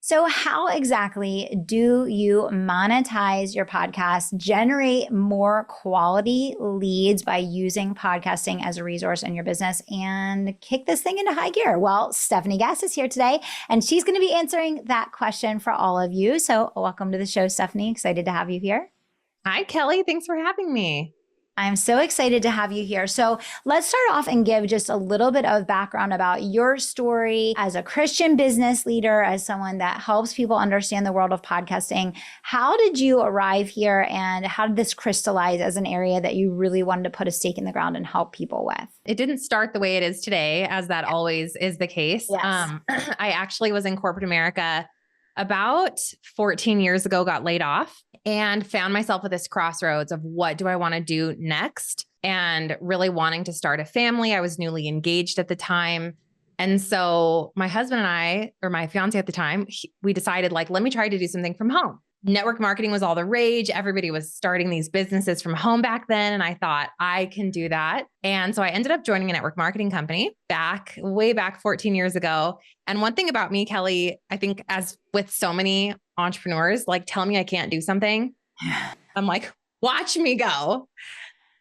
So how exactly do you monetize your podcast, generate more quality leads by using podcasting as a resource in your business and kick this thing into high gear? Well, Stefanie Gass is here today and she's going to be answering that question for all of you. So welcome to the show, Stefanie. Excited to have you here. Hi, Kelly. Thanks for having me. I'm so excited to have you here. So let's start off and give just a little bit of background about your story as a Christian business leader, as someone that helps people understand the world of podcasting. How did you arrive here and how did this crystallize as an area that you really wanted to put a stake in the ground and help people with? It didn't start the way it is today, as that always is the case. Yes. I actually was in corporate America about 14 years ago, got laid off and found myself at this crossroads of what do I want to do next, and really wanting to start a family. I was newly engaged at the time. And so my husband and I, or my fiance at the time, we decided like, let me try to do something from home. Network marketing was all the rage. Everybody was starting these businesses from home back then. And I thought I can do that. And so I ended up joining a network marketing company way back 14 years ago. And one thing about me, Kelly, I think as with so many entrepreneurs, like tell me I can't do something. I'm like, watch me go.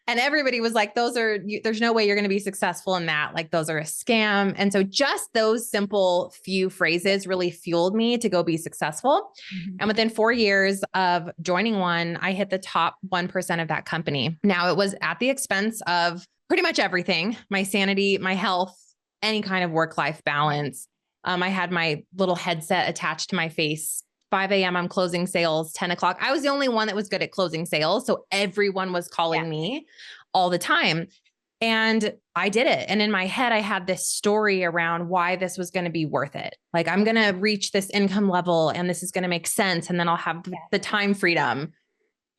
And everybody was like, there's no way you're going to be successful in that. Like those are a scam. And so just those simple few phrases really fueled me to go be successful. Mm-hmm. And within 4 years of joining one, I hit the top 1% of that company. Now it was at the expense of pretty much everything, my sanity, my health, any kind of work-life balance. I had my little headset attached to my face. 5 a.m. I'm closing sales, 10 o'clock. I was the only one that was good at closing sales. So everyone was calling me all the time. And I did it. And in my head, I had this story around why this was going to be worth it. Like I'm going to reach this income level and this is going to make sense. And then I'll have the time freedom,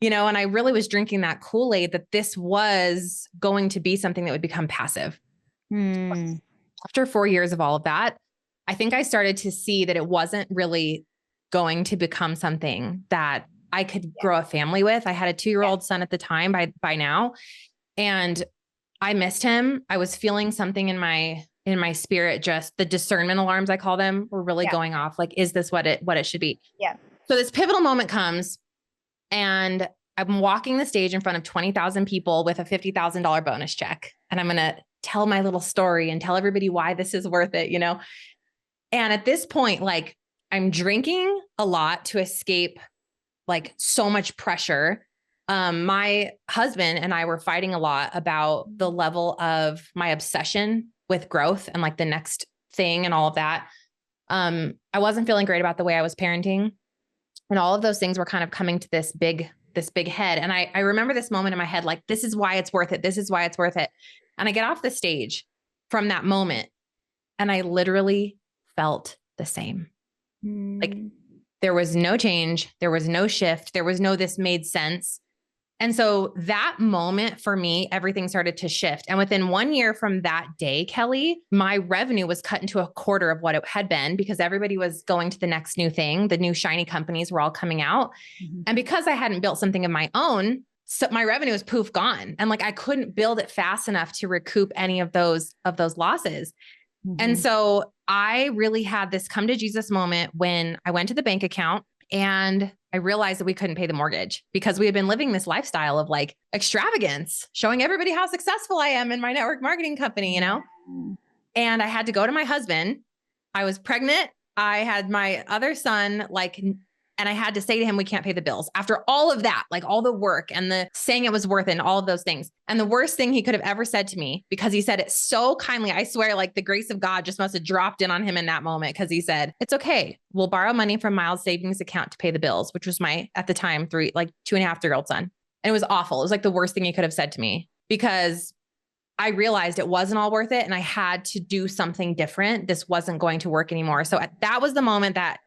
and I really was drinking that Kool-Aid that this was going to be something that would become passive. After 4 years of all of that, I think I started to see that it wasn't really going to become something that I could grow a family with. I had a 2-year-old son at the time by now, and I missed him. I was feeling something in my spirit, just the discernment alarms, I call them, were really going off. Like, is this what it should be? Yeah. So this pivotal moment comes and I'm walking the stage in front of 20,000 people with a $50,000 bonus check. And I'm going to tell my little story and tell everybody why this is worth it, And at this point, like, I'm drinking a lot to escape like so much pressure. My husband and I were fighting a lot about the level of my obsession with growth and like the next thing and all of that. I wasn't feeling great about the way I was parenting, and all of those things were kind of coming to this big head. And I remember this moment in my head, like, this is why it's worth it. This is why it's worth it. And I get off the stage from that moment and I literally felt the same. Like there was no change. There was no shift. There was no, this made sense. And so that moment for me, everything started to shift. And within 1 year from that day, Kelly, my revenue was cut into a quarter of what it had been because everybody was going to the next new thing. The new shiny companies were all coming out. Mm-hmm. And because I hadn't built something of my own, so my revenue was poof gone. And like, I couldn't build it fast enough to recoup any of those losses. Mm-hmm. And so I really had this come to Jesus moment when I went to the bank account and I realized that we couldn't pay the mortgage because we had been living this lifestyle of like extravagance, showing everybody how successful I am in my network marketing company, And I had to go to my husband. I was pregnant. I had my other son, and I had to say to him, we can't pay the bills after all of that, like all the work and the saying it was worth it and all of those things. And the worst thing he could have ever said to me, because he said it so kindly, I swear, like the grace of God just must have dropped in on him in that moment. Cause he said, it's okay. We'll borrow money from Miles' savings account to pay the bills, which was my, at the time, 2.5-3-year-old son. And it was awful. It was like the worst thing he could have said to me because I realized it wasn't all worth it. And I had to do something different. This wasn't going to work anymore. So that was the moment that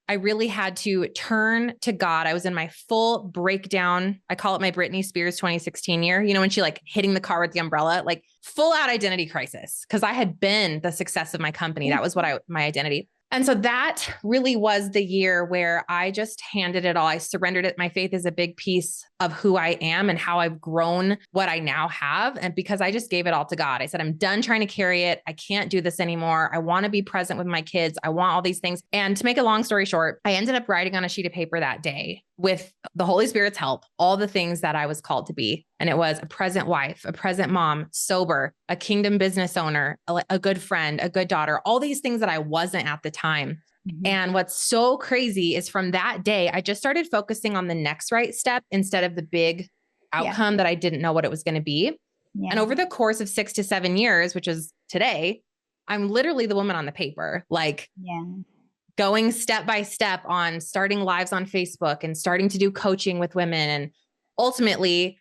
I really had to turn to God. I was in my full breakdown. I call it my Britney Spears 2016 year. When she like hitting the car with the umbrella, like full out identity crisis. Cause I had been the success of my company. That was my identity. And so that really was the year where I just handed it all. I surrendered it. My faith is a big piece of who I am and how I've grown what I now have. And because I just gave it all to God, I said, I'm done trying to carry it. I can't do this anymore. I want to be present with my kids. I want all these things. And to make a long story short, I ended up writing on a sheet of paper that day with the Holy Spirit's help, all the things that I was called to be. And it was a present wife, a present mom, sober, a kingdom business owner, a good friend, a good daughter, all these things that I wasn't at the time. Mm-hmm. And what's so crazy is from that day, I just started focusing on the next right step instead of the big outcome that I didn't know what it was going to be. Yeah. And over the course of 6 to 7 years, which is today, I'm literally the woman on the paper, like going step by step on starting lives on Facebook and starting to do coaching with women. And ultimately,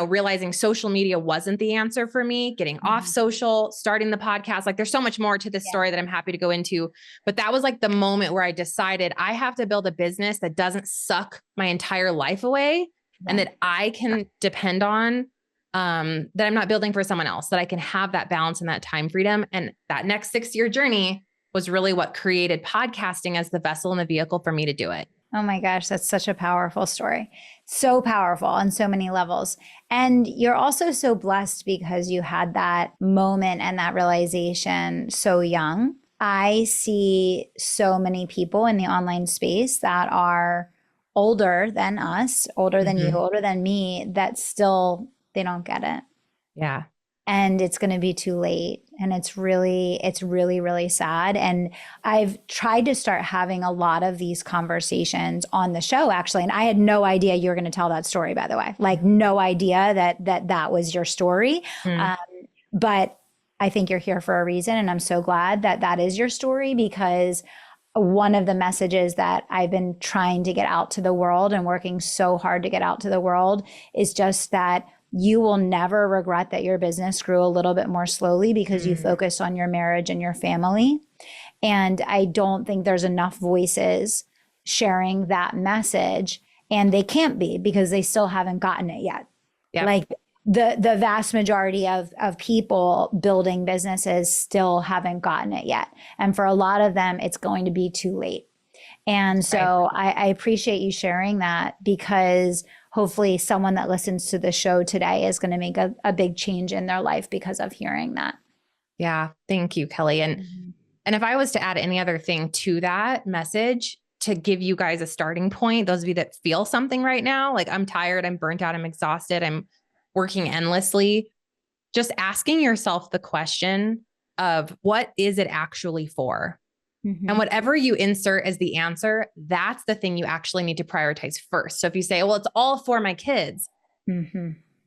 realizing social media wasn't the answer for me, getting off social, starting the podcast. Like there's so much more to this story that I'm happy to go into. But that was like the moment where I decided I have to build a business that doesn't suck my entire life away and that I can depend on, that I'm not building for someone else, that I can have that balance and that time freedom. And that next 6-year journey was really what created podcasting as the vessel and the vehicle for me to do it. Oh my gosh, that's such a powerful story. So powerful on so many levels. And you're also so blessed because you had that moment and that realization so young. I see so many people in the online space that are older than us, older than you, older than me, that still, they don't get it. Yeah. And it's going to be too late. And it's really, really sad. And I've tried to start having a lot of these conversations on the show, actually. And I had no idea you were going to tell that story, by the way, like no idea that was your story. But I think you're here for a reason. And I'm so glad that is your story, because one of the messages that I've been trying to get out to the world and working so hard to get out to the world is just that you will never regret that your business grew a little bit more slowly because you focused on your marriage and your family. And I don't think there's enough voices sharing that message, and they can't be because they still haven't gotten it yet. Yep. Like the vast majority of people building businesses still haven't gotten it yet. And for a lot of them, it's going to be too late. And so I appreciate you sharing that, because hopefully someone that listens to the show today is going to make a big change in their life because of hearing that. Yeah. Thank you, Kelly. And if I was to add any other thing to that message to give you guys a starting point, those of you that feel something right now, like I'm tired, I'm burnt out, I'm exhausted, I'm working endlessly, just asking yourself the question of what is it actually for? And whatever you insert as the answer, that's the thing you actually need to prioritize first. So if you say, well, it's all for my kids,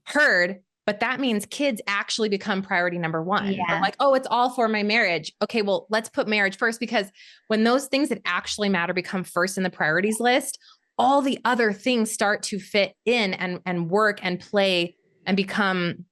heard, but that means kids actually become priority number one. Yeah. Or like, oh, it's all for my marriage. Okay, well, let's put marriage first, because when those things that actually matter become first in the priorities list, all the other things start to fit in and work and play and become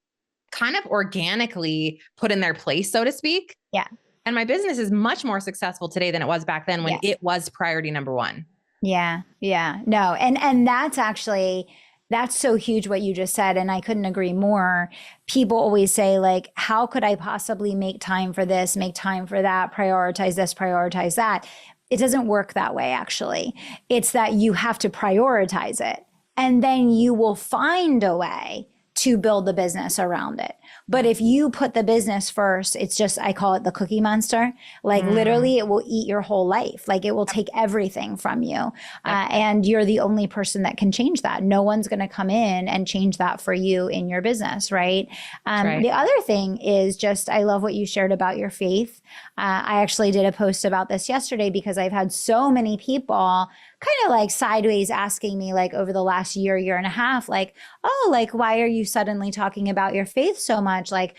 kind of organically put in their place, so to speak. Yeah. And my business is much more successful today than it was back then when it was priority number one. Yeah. Yeah. No. And that's so huge what you just said. And I couldn't agree more. People always say, like, how could I possibly make time for this, make time for that, prioritize this, prioritize that? It doesn't work that way, actually. It's that you have to prioritize it, and then you will find a way to build the business around it. But if you put the business first, it's just, I call it the cookie monster. Like literally it will eat your whole life. Like it will take everything from you. And you're the only person that can change that. No one's going to come in and change that for you in your business. Right. The other thing is just, I love what you shared about your faith. I actually did a post about this yesterday because I've had so many people kind of like sideways asking me, like over the last year and a half, like, oh, like, why are you suddenly talking about your faith so much? Like,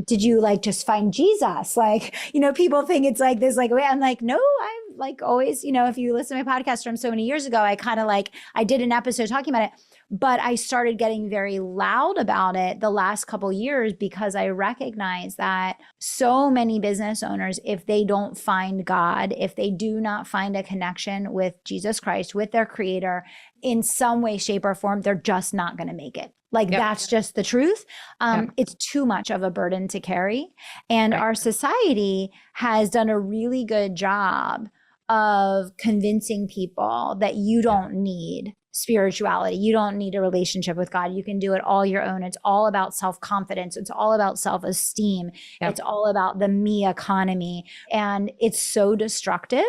did you like just find Jesus? Like, people think it's like this, like, I'm like, no, I'm like always, if you listen to my podcast from so many years ago, I kind of like, I did an episode talking about it, but I started getting very loud about it the last couple years because I recognize that so many business owners, if they don't find God, if they do not find a connection with Jesus Christ, with their creator in some way, shape, or form, they're just not going to make it. Like Yep. that's just the truth. Yep. It's too much of a burden to carry. And Right. our society has done a really good job of convincing people that you don't need spirituality. You don't need a relationship with God. You can do it all your own. It's all about self-confidence. It's all about self-esteem. Yep. It's all about the me economy. And it's so destructive.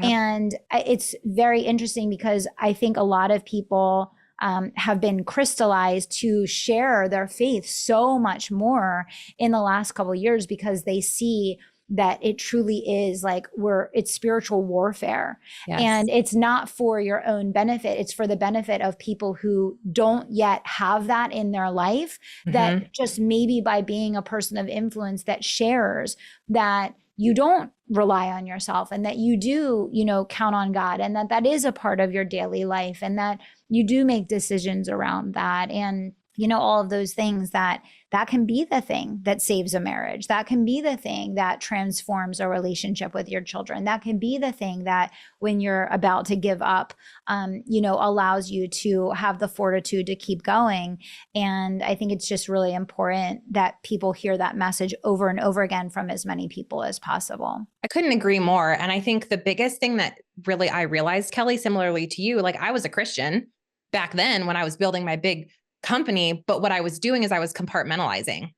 Yep. And it's very interesting because I think a lot of people have been crystallized to share their faith so much more in the last couple of years because they see that it truly is like it's spiritual warfare. Yes. And it's not for your own benefit. It's for the benefit of people who don't yet have that in their life, that just maybe by being a person of influence that shares that you don't rely on yourself and that you do, count on God, and that is a part of your daily life, and that you do make decisions around that. And, all of those things that can be the thing that saves a marriage. That can be the thing that transforms a relationship with your children. That can be the thing that when you're about to give up, allows you to have the fortitude to keep going. And I think it's just really important that people hear that message over and over again from as many people as possible. I couldn't agree more. And I think the biggest thing that really I realized, Kelly, similarly to you, like I was a Christian back then when I was building my big company, but what I was doing is I was compartmentalizing.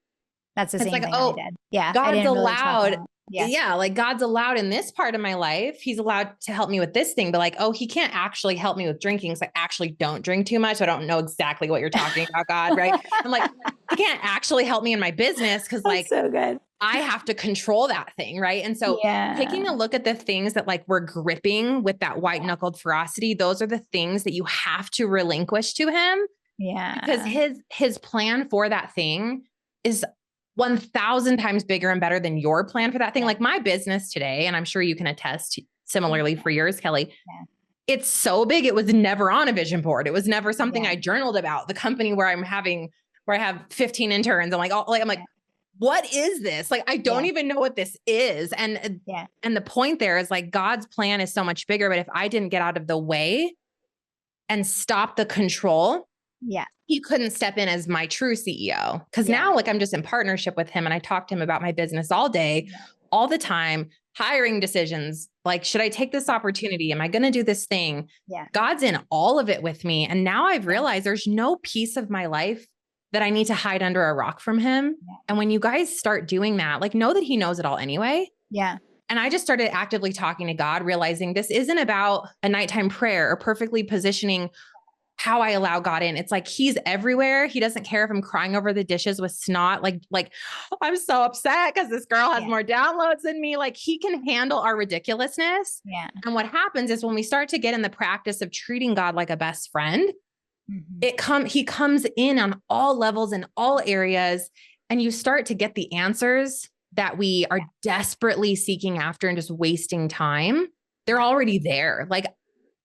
That's the same thing I did. Yeah. God's allowed. Yeah. Like God's allowed in this part of my life. He's allowed to help me with this thing, but like, he can't actually help me with drinking. Because I actually don't drink too much. I don't know exactly what you're talking about, God. Right. I'm like, he can't actually help me in my business because like, so good. I have to control that thing. Right. And so taking a look at the things that like we're gripping with that white knuckled ferocity, those are the things that you have to relinquish to him. Yeah. Because his plan for that thing is 1,000 times bigger and better than your plan for that thing. Like my business today, and I'm sure you can attest similarly for yours, Kelly. Yeah. It's so big. It was never on a vision board. It was never something I journaled about. The company where I have 15 interns. I'm like, what is this? Like, I don't even know what this is. And the point there is like, God's plan is so much bigger. But if I didn't get out of the way and stop the control, he couldn't step in as my true CEO. Cause now like I'm just in partnership with him and I talk to him about my business all day, all the time, hiring decisions. Like, should I take this opportunity? Am I going to do this thing? God's in all of it with me. And now I've realized there's no piece of my life that I need to hide under a rock from him. And when you guys start doing that, like know that he knows it all anyway. Yeah. And I just started actively talking to God, realizing this isn't about a nighttime prayer or perfectly positioning how I allow God in. It's like, he's everywhere. He doesn't care if I'm crying over the dishes with snot. Like I'm so upset because this girl has more downloads than me. Like he can handle our ridiculousness. Yeah. And what happens is when we start to get in the practice of treating God like a best friend, he comes in on all levels in all areas, and you start to get the answers that we are desperately seeking after and just wasting time. They're already there. Like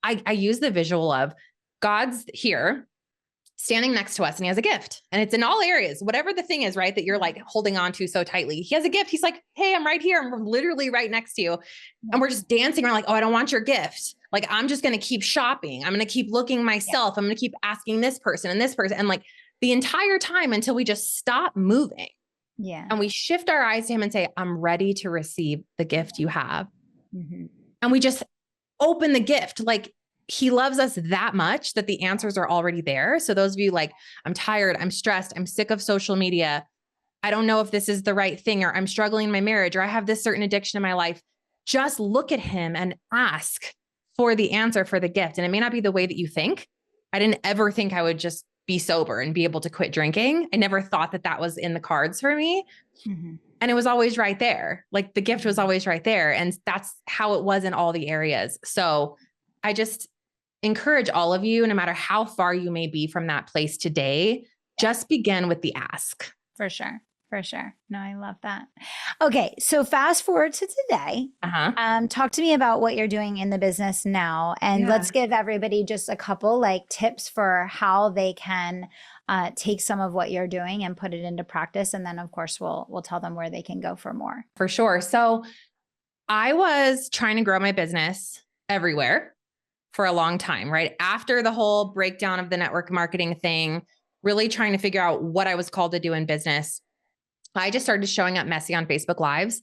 I use the visual of God's here standing next to us and he has a gift, and it's in all areas, whatever the thing is, right? That you're like holding on to so tightly. He has a gift. He's like, hey, I'm right here. I'm literally right next to you. And we're just dancing around like, oh, I don't want your gift. Like, I'm just going to keep shopping. I'm going to keep looking myself. I'm going to keep asking this person and this person. And like the entire time until we just stop moving. Yeah. And we shift our eyes to him and say, I'm ready to receive the gift you have. And we just open the gift. Like, he loves us that much that the answers are already there. So those of you like, I'm tired, I'm stressed, I'm sick of social media, I don't know if this is the right thing, or I'm struggling in my marriage, or I have this certain addiction in my life, just look at him and ask for the answer for the gift. And it may not be the way that you think. I didn't ever think I would just be sober and be able to quit drinking. I never thought that that was in the cards for me. And it was always right there. Like the gift was always right there. And that's how it was in all the areas. So I just encourage all of you, no matter how far you may be from that place today, just begin with the ask. For sure. For sure. No, I love that. Okay. So fast forward to today. Talk to me about what you're doing in the business now. And let's give everybody just a couple like tips for how they can take some of what you're doing and put it into practice. And then of course, we'll tell them where they can go for more. For sure. So I was trying to grow my business everywhere for a long time, right? After the whole breakdown of the network marketing thing, really trying to figure out what I was called to do in business, I just started showing up messy on Facebook Lives.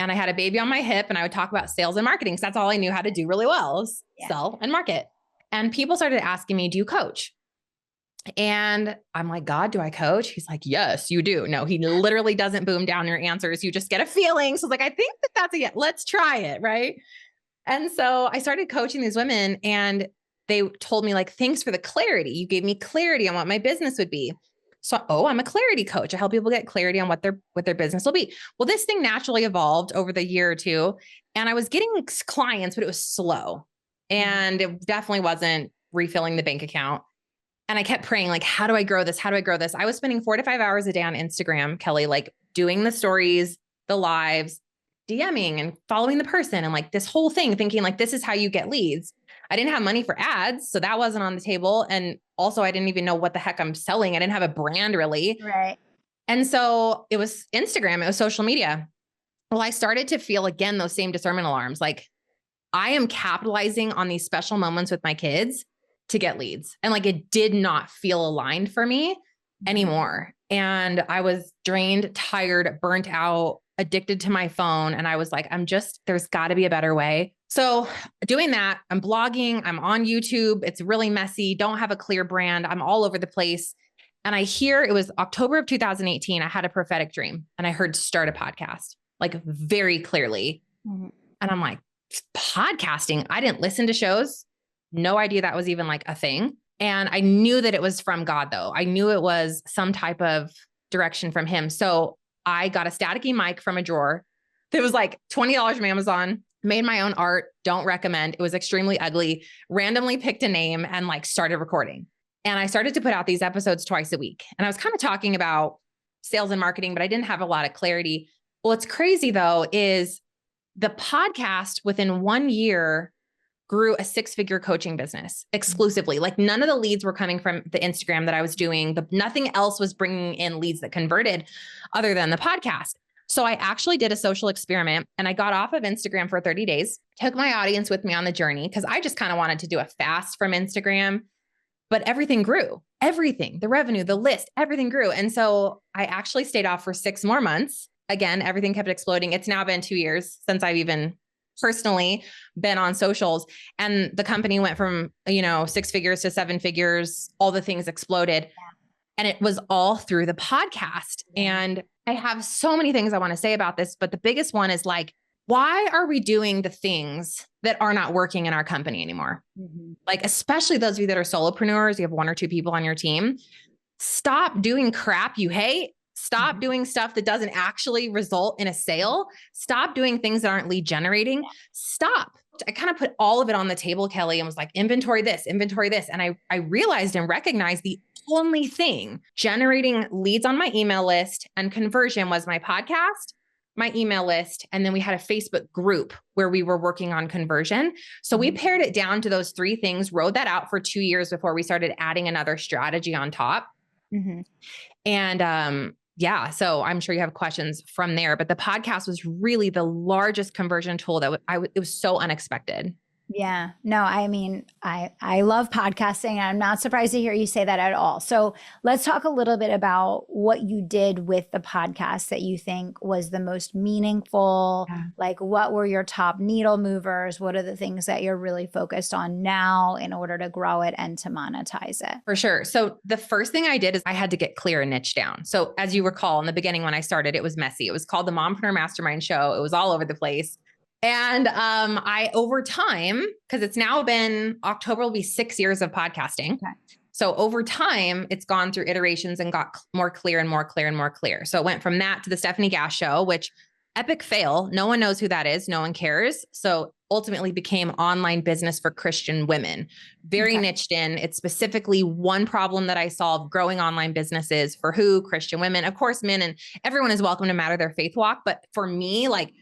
And I had a baby on my hip and I would talk about sales and marketing. So that's all I knew how to do really well, is sell and market. And people started asking me, do you coach? And I'm like, God, do I coach? He's like, yes, you do. No, he literally doesn't boom down your answers. You just get a feeling. So like, I think that that's a, let's try it. Right. And so I started coaching these women and they told me like, thanks for the clarity. You gave me clarity on what my business would be. So, I'm a clarity coach. I help people get clarity on what their business will be. Well, this thing naturally evolved over the year or two, and I was getting clients, but it was slow and it definitely wasn't refilling the bank account. And I kept praying, like, how do I grow this? How do I grow this? I was spending 4 to 5 hours a day on Instagram, Kelly, like doing the stories, the lives, DMing and following the person and like this whole thing, thinking like, this is how you get leads. I didn't have money for ads, so that wasn't on the table. And also I didn't even know what the heck I'm selling. I didn't have a brand really. Right. And so it was Instagram, it was social media. Well, I started to feel again, those same discernment alarms. Like I am capitalizing on these special moments with my kids to get leads. And like, it did not feel aligned for me anymore. And I was drained, tired, burnt out, addicted to my phone. And I was like, there's gotta be a better way. So doing that, I'm blogging, I'm on YouTube. It's really messy. Don't have a clear brand. I'm all over the place. And it was October of 2018. I had a prophetic dream and I heard start a podcast, like very clearly. And I'm like, podcasting. I didn't listen to shows. No idea that was even like a thing. And I knew that it was from God though. I knew it was some type of direction from him. So I got a staticky mic from a drawer that was like $20 from Amazon, made my own art. Don't recommend. It was extremely ugly, randomly picked a name and like started recording. And I started to put out these episodes twice a week. And I was kind of talking about sales and marketing, but I didn't have a lot of clarity. What's crazy though, is the podcast within 1 year grew a 6-figure coaching business exclusively. Like none of the leads were coming from the Instagram that I was doing. Nothing else was bringing in leads that converted other than the podcast. So I actually did a social experiment and I got off of Instagram for 30 days, took my audience with me on the journey because I just kind of wanted to do a fast from Instagram, but everything grew, everything, the revenue, the list, everything grew. And so I actually stayed off for 6 more months. Again, everything kept exploding. It's now been 2 years since I've even personally been on socials, and the company went from, 6 figures to 7 figures, all the things exploded. And it was all through the podcast. And I have so many things I want to say about this, but the biggest one is like, why are we doing the things that are not working in our company anymore? Like, especially those of you that are solopreneurs, you have 1 or 2 people on your team, stop doing crap you hate. Stop doing stuff that doesn't actually result in a sale. Stop doing things that aren't lead generating. Stop. I kind of put all of it on the table, Kelly, and was like, inventory this. And I realized and recognized the only thing generating leads on my email list and conversion was my podcast, my email list. And then we had a Facebook group where we were working on conversion. So we pared it down to those 3 things, rode that out for 2 years before we started adding another strategy on top. And, so I'm sure you have questions from there, but the podcast was really the largest conversion tool that it was so unexpected. Yeah, no, I mean, I love podcasting and I'm not surprised to hear you say that at all. So let's talk a little bit about what you did with the podcast that you think was the most meaningful. Like, what were your top needle movers? What are the things that you're really focused on now in order to grow it and to monetize it? For sure. So the first thing I did is I had to get clear and niche down. So as you recall, in the beginning when I started, it was messy. It was called the Mompreneur Mastermind Show. It was all over the place. And I, over time, because it's now been October will be 6 years of podcasting. Okay. So over time, it's gone through iterations and got more clear and more clear and more clear. So it went from that to the Stefanie Gass Show, which epic fail. No one knows who that is. No one cares. So ultimately became online business for Christian women, very niched in. It's specifically one problem that I solve, growing online businesses for who? Christian women, of course, men, and everyone is welcome no matter their faith walk. But for me, like,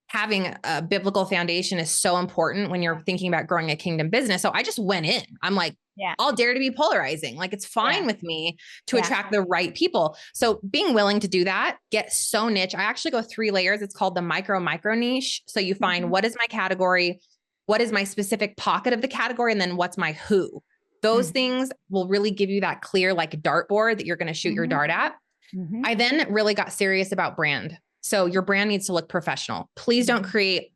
having a biblical foundation is so important when you're thinking about growing a kingdom business. So I just went in. I'm like, I'll dare to be polarizing. Like, it's fine with me to attract the right people. So being willing to do that, get so niche. I actually go 3 layers. It's called the micro niche. So you find what is my category? What is my specific pocket of the category? And then what's my who? Those things will really give you that clear, like dartboard that you're going to shoot your dart at. I then really got serious about brand. So your brand needs to look professional. Please don't create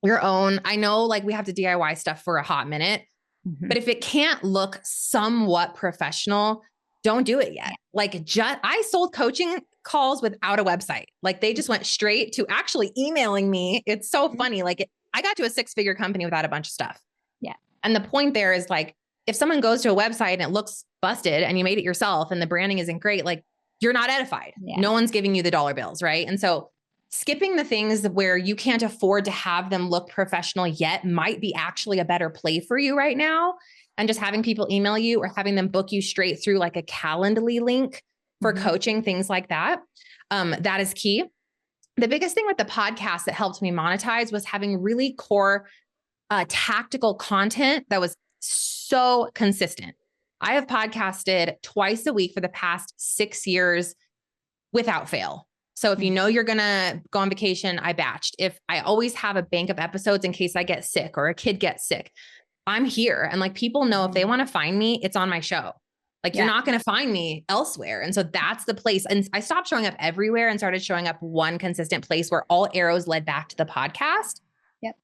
your own. I know like we have to DIY stuff for a hot minute, but if it can't look somewhat professional, don't do it yet. Like I sold coaching calls without a website. Like they just went straight to actually emailing me. It's so funny. Like I got to a 6-figure company without a bunch of stuff. Yeah. And the point there is like, if someone goes to a website and it looks busted and you made it yourself and the branding isn't great, like you're not edified. Yeah. No one's giving you the dollar bills. Right. And so skipping the things where you can't afford to have them look professional yet might be actually a better play for you right now. And just having people email you or having them book you straight through like a Calendly link for coaching, things like that. That is key. The biggest thing with the podcast that helped me monetize was having really core tactical content that was so consistent. I have podcasted twice a week for the past 6 years without fail. So if you know you're going to go on vacation, I batched. If I always have a bank of episodes in case I get sick or a kid gets sick, I'm here. And like people know if they want to find me, it's on my show. Like you're not going to find me elsewhere. And so that's the place. And I stopped showing up everywhere and started showing up one consistent place where all arrows led back to the podcast. Yep.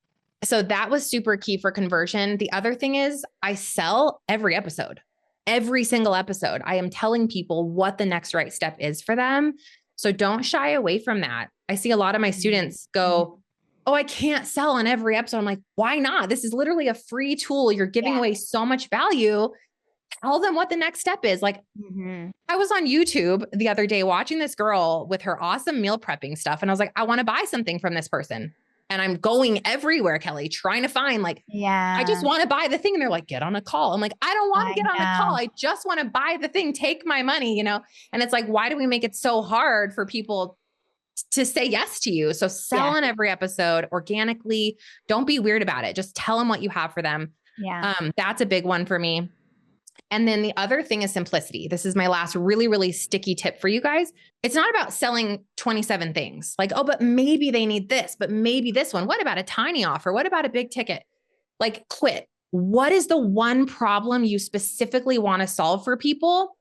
So that was super key for conversion. The other thing is I sell every episode, every single episode. I am telling people what the next right step is for them. So don't shy away from that. I see a lot of my students go, oh, I can't sell on every episode. I'm like, why not? This is literally a free tool. You're giving away so much value. Tell them what the next step is. Like I was on YouTube the other day watching this girl with her awesome meal prepping stuff. And I was like, I want to buy something from this person. And I'm going everywhere, Kelly, trying to find like, I just want to buy the thing. And they're like, get on a call. I'm like, I don't want to get on a call. I just want to buy the thing. Take my money, you know? And it's like, why do we make it so hard for people to say yes to you? So sell on every episode organically. Don't be weird about it. Just tell them what you have for them. Yeah. That's a big one for me. And then the other thing is simplicity. This is my last really, really sticky tip for you guys. It's not about selling 27 things like, oh, but maybe they need this, but maybe this one. What about a tiny offer? What about a big ticket? Like quit. What is the one problem you specifically want to solve for people?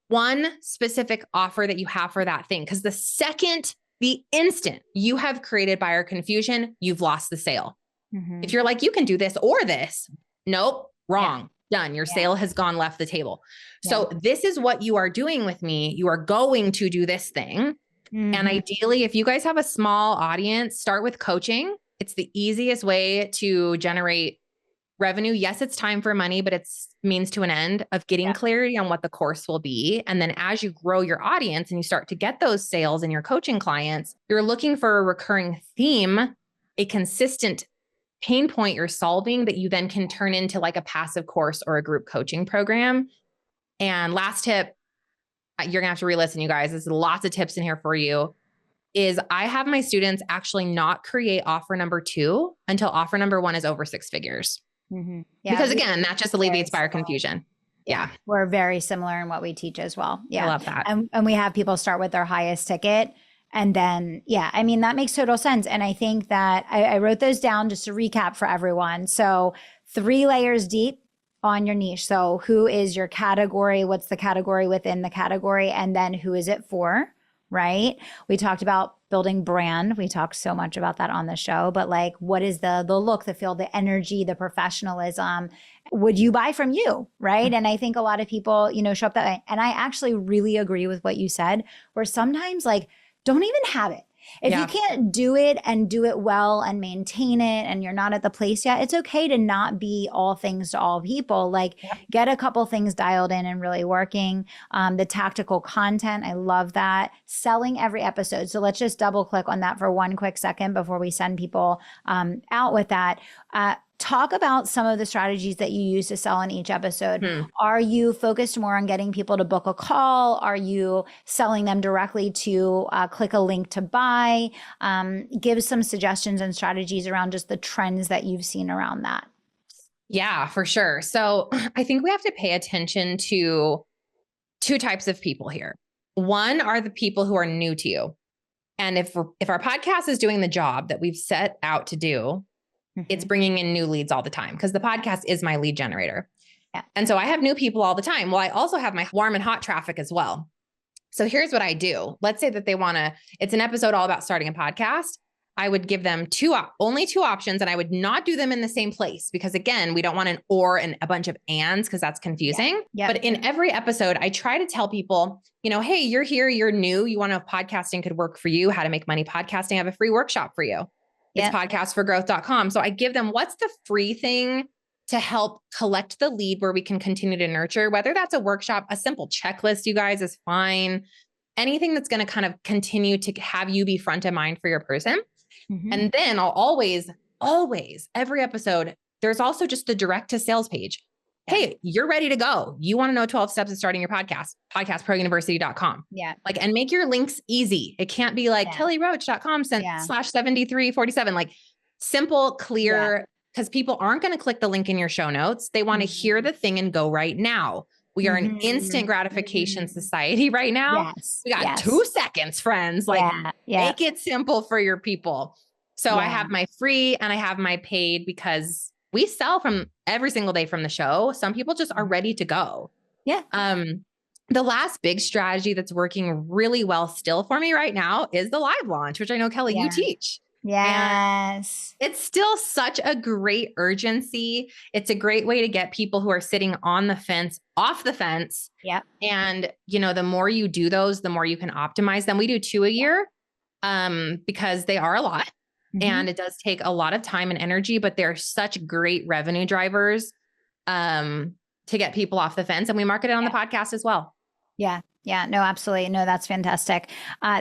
One specific offer that you have for that thing. Because the instant you have created buyer confusion, you've lost the sale. If you're like, you can do this or this, nope, wrong. Done. Your sale has left the table. So this is what you are doing with me. You are going to do this thing. And ideally, if you guys have a small audience, start with coaching. It's the easiest way to generate revenue. Yes, it's time for money, but it's means to an end of getting clarity on what the course will be. And then as you grow your audience and you start to get those sales in your coaching clients, you're looking for a recurring theme, a consistent pain point you're solving that you then can turn into like a passive course or a group coaching program. And last tip, you're gonna have to re-listen, you guys. There's lots of tips in here for you. Is I have my students actually not create offer number 2 until offer number 1 is over 6 figures. Because again, that just alleviates buyer confusion. Yeah. We're very similar in what we teach as well. Yeah. I love that. And we have people start with their highest ticket. And then, I mean, that makes total sense. And I think that I wrote those down just to recap for everyone. So 3 layers deep on your niche. So who is your category? What's the category within the category? And then who is it for? Right? We talked about building brand. We talked so much about that on the show, but like, what is the look, the feel, the energy, the professionalism? Would you buy from you? Right. And I think a lot of people, show up that way. And I actually really agree with what you said, where sometimes like, don't even have it. If you can't do it and do it well and maintain it and you're not at the place yet, it's okay to not be all things to all people. Like get a couple things dialed in and really working. The tactical content, I love that. Selling every episode. So let's just double click on that for one quick second before we send people out with that. Talk about some of the strategies that you use to sell in each episode. Are you focused more on getting people to book a call? Are you selling them directly to click a link to buy? Give some suggestions and strategies around just the trends that you've seen around that. Yeah, for sure. So I think we have to pay attention to 2 types of people here. One are the people who are new to you. And if our podcast is doing the job that we've set out to do, it's bringing in new leads all the time because the podcast is my lead generator. Yeah. And so I have new people all the time. Well, I also have my warm and hot traffic as well. So here's what I do. Let's say that they want to, it's an episode all about starting a podcast. I would give them only two options, and I would not do them in the same place because, again, we don't want an or and a bunch of ands because that's confusing. Yeah. But in every episode, I try to tell people, hey, you're here, you're new, you want to know if podcasting could work for you, how to make money podcasting. I have a free workshop for you. It's podcastforgrowth.com. So I give them what's the free thing to help collect the lead where we can continue to nurture, whether that's a workshop, a simple checklist, you guys, is fine. Anything that's going to kind of continue to have you be front of mind for your person. Mm-hmm. And then I'll always, every episode, there's also just the direct to sales page. Yeah. Hey, you're ready to go. You want to know 12 steps of starting your podcast, podcastprouniversity.com. Yeah. And make your links easy. It can't be like kellyroach.com /7347, like simple, clear, because people aren't going to click the link in your show notes. They want to hear the thing and go right now. We are an instant gratification society right now. Yes. We got 2 seconds, friends. Make it simple for your people. So I have my free and I have my paid because we sell from every single day from the show. Some people just are ready to go. Yeah. The last big strategy that's working really well still for me right now is the live launch, which I know, Kelly, you teach. Yes. And it's still such a great urgency. It's a great way to get people who are sitting on the fence off the fence. Yeah. And, the more you do those, the more you can optimize them. We do 2 a year because they are a lot and it does take a lot of time and energy, but they're such great revenue drivers to get people off the fence. And we market it on the podcast as well. Yeah. Yeah, no, absolutely. No, that's fantastic.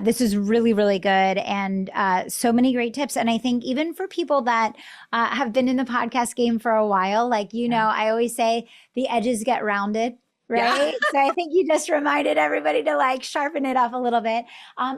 This is really, really good. And so many great tips. And I think even for people that have been in the podcast game for a while, I always say the edges get rounded. Right. Yeah. So I think you just reminded everybody to sharpen it up a little bit.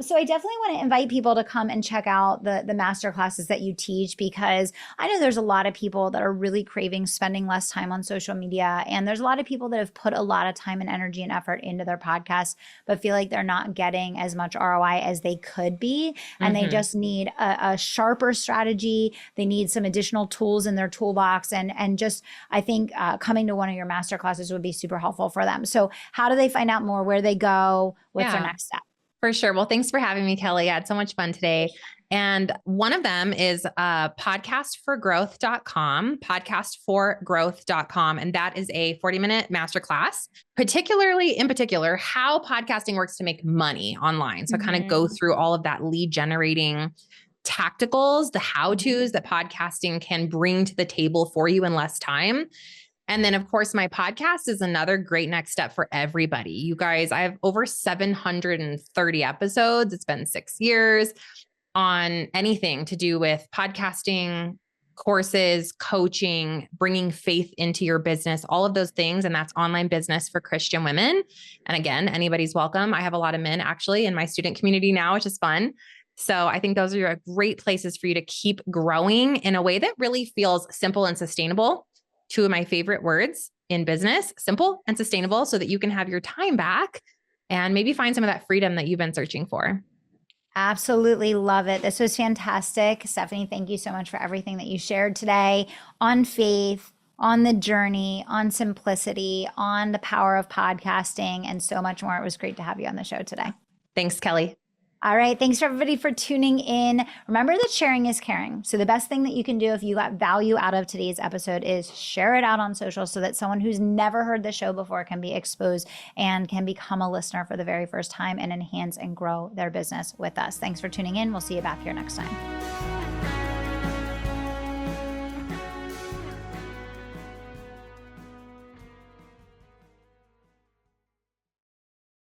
So I definitely want to invite people to come and check out the master classes that you teach, because I know there's a lot of people that are really craving spending less time on social media. And there's a lot of people that have put a lot of time and energy and effort into their podcasts, but feel like they're not getting as much ROI as they could be. And they just need a sharper strategy. They need some additional tools in their toolbox. And just, I think coming to one of your master classes would be super helpful for them. So how do they find out more? Where they go? What's their next step? For sure. Well, thanks for having me, Kelly. I had so much fun today. And one of them is podcastforgrowth.com. And that is a 40-minute masterclass, in particular, how podcasting works to make money online. So I kind of go through all of that lead generating tacticals, the how-tos that podcasting can bring to the table for you in less time. And then, of course, my podcast is another great next step for everybody. You guys, I have over 730 episodes. It's been 6 years on anything to do with podcasting, courses, coaching, bringing faith into your business, all of those things. And that's online business for Christian women. And again, anybody's welcome. I have a lot of men actually in my student community now, which is fun. So I think those are great places for you to keep growing in a way that really feels simple and sustainable. 2 of my favorite words in business, simple and sustainable, so that you can have your time back and maybe find some of that freedom that you've been searching for. Absolutely love it. This was fantastic. Stefanie, thank you so much for everything that you shared today on faith, on the journey, on simplicity, on the power of podcasting, and so much more. It was great to have you on the show today. Thanks, Kelly. All right. Thanks everybody for tuning in. Remember that sharing is caring. So the best thing that you can do if you got value out of today's episode is share it out on social so that someone who's never heard the show before can be exposed and can become a listener for the very first time and enhance and grow their business with us. Thanks for tuning in. We'll see you back here next time.